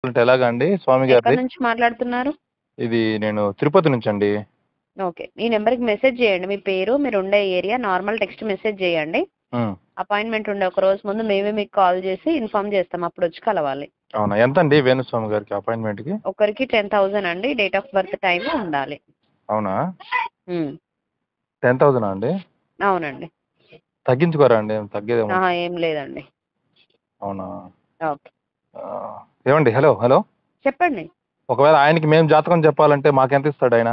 అంటే ఎలాగండి స్వామి ఎక్కడి గారిది? నుంచి మాట్లాడుతున్నారు? ఇది నేను తిరుపతి నుంచండి. ఓకే. ఈ నెంబర్‌కి మెసేజ్ చేయండి. మీ పేరు, మీరుండే ఏరియా నార్మల్ టెక్స్ట్ మెసేజ్ చేయండి. హ్మ్. అపాయింట్మెంట్ ఉండే ఒక రోజు ముందు మేమే మీకు కాల్ చేసి ఇన్ఫార్మ్ చేస్తాం. అప్పుడొచ్చి కలవాలి. అవునా? ఎంతండి వేణుస్వామి గారికి అపాయింట్మెంట్‌కి? ఒకరికి 10,000 అండి. డేట్ ఆఫ్ బర్త్ టైమ్ ఉండాలి. అవునా? హ్మ్. 10,000 అండి? అవునండి. తగ్గించుకోరా అండి? తగ్గేదేముంది? ఆహా! ఏం లేదండి. అవునా? ఓకే. ఏవండి హలో. చెప్పండి. ఒకవేళ ఆయనకి మేము జాతకం చెప్పాలంటే మాకెంత ఇస్తాడు ఆయన?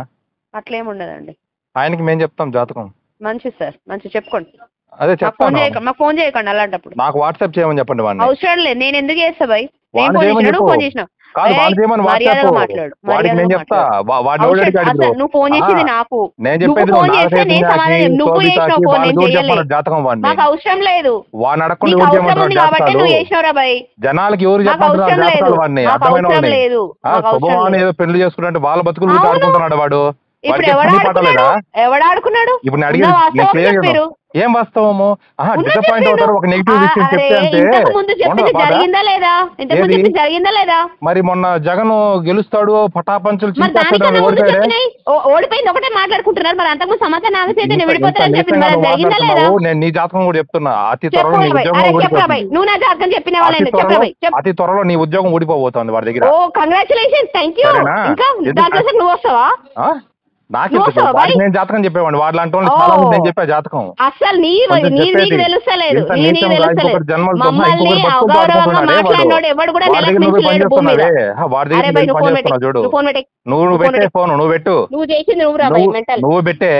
అట్లేముండదండి. ఆయనకి మేము చెప్తాం జాతకం. మంచిది సార్. మంచిది చెప్పుకోండి. అదే చెప్తాను. మాకు ఫోన్ చేయకండి అలాంటప్పుడు. నాకు వాట్సాప్ చేయమని చెప్పండి వాడిని. అవసరం లేదు. నేను ఎందుకు చేస్తా భయ్? నేను వాడిని ఫోన్ చేయమని చేసినా, చెప్పు. నువ్వు ఫోన్ చేసినావు. కాదు వాడిని చేయమని వాట్సాప్. మర్యాదగా మాట్లాడు. వాడికి నేను చెప్తా. వాడిని ఎవడు అవసరం అడిగాడు ఇప్పుడు? అసలు నువ్వు ఫోన్ చేసింది నాకు. నేను నువ్వు చెప్పేది ఫోన్ నువ్వు చేస్తే నేను నాగచైతన్యకి, సమాధానం. నువ్వు చేసినావు శోభితకి ఫోన్, వాళ్ళకి నేను ఎవరు చెయ్యలే. చెప్పమన్నాడు జాతకం వాడిని? మాకు అవసరం లేదు. వాడిని అడగకుండా నీకు ఎవరు అవసరం చేయమంటారు ఉంది కాబట్టి జాతకాలు? నువ్వు చేసినావురా భయ్. జనాలకి ఎవరు మాకు చెప్పమంటున్నారు అవసరం లేదు. జాతకాలు వాడిని? మాకు అర్థమైన అవసరం వాళ్ళని. లేదు. మాకు అవసరం శుభమాని లేదు. ఏదో పెళ్లి చేసుకుంటే వాళ్ళ బతుకులు గురించి అవును. ఆడుకుంటున్నాడు వాడు. ఇప్పుడు వాడికి ఎవడు పని ఆడుకున్నాడు? పట్టలేదా? ఎవడు ఆడుకున్నాడు? ఇప్పుడు నేను ఉన్న అడిగేది నేను వాస్తవం క్లియర్ చెప్పిరు. ఏం వాస్తవము? ఉన్నది డిసప్పాయింట్ చెప్పిండు. అవుతారు. ఒక నెగిటివ్ విషయం అరే చెప్తే అంతే ఇంతకు ముందు ఉండదా చెప్పింది బాధ? జరిగిందా లేదా? ఇంతకు ముందు ఏది? చెప్పింది జరిగిందా లేదా? మరి మొన్న జగన్ గెలుస్తాడు పటాపంచులు మరి చింపేస్తాడు దానికన్నా ముందు ఓడిపోయాడే. చెప్పినాయి. ఓడిపోయింది ఒకటే మాట్లాడుకుంటున్నారు. మరి అంతకుముందు సమాచారం నాగచైతన్య ఇంత విడిపోతారని చెప్పింది. నీచంగా మరి నువ్వు జరిగిందా లేదా? మాట్లాడుతున్నావు. నేను నీ జాతకం కూడా చెప్తున్నా. అతి చెప్పు త్వరలో నీ రాబాయ్. ఉద్యోగం అరే చెప్పు రాబాయ్. ఊడిపోతుంది. నువ్వు నా జాతకం చెప్పిన వాళ్ళేంది? చెప్పు రాబాయ్. చెప్పు. అతి త్వరలో నీ ఉద్యోగం ఊడిపోబోతోంది వాడి దగ్గర. ఓ కంగ్రాచులేషన్స్. Thank you. సరేనా? ఇంకా దానికోసం నువ్వు వస్తావా? నాకెందుకు? వాడికి నేను జాతకం చెప్పేవాడిని. వాడిలాంటి వాళ్ళు చాలా మంది నేను చెప్పా జాతకం. అసలు నీకు తెలుస్తలేదు. ఇంత నీకు నీచంగా తెలుస్తలేదు. ఇంకొకటి జన్మలు మమ్మల్ని ఇంకొకటి బతుకులతో అగౌరవంగా ఆడుకుంటున్నాడే వాడు. మాట్లాడినోడు ఎవడు కూడా వాడి దగ్గర నువ్వే పని నిలకమించలేడు భూమి మీద. చేస్తున్నావే. వాడి అరే దగ్గర భయ్ నువ్వు పని ఫోన్ పెట్టే. చేస్తున్నావు చూడు. నువ్వు ఫోన్ పెట్టే. నువ్వు పెట్టే ఫోన్ నువ్వు పెట్టు. నువ్వు చేసింది నువ్వు రా భయ్ మెంటల్. నువ్వు పెట్టే.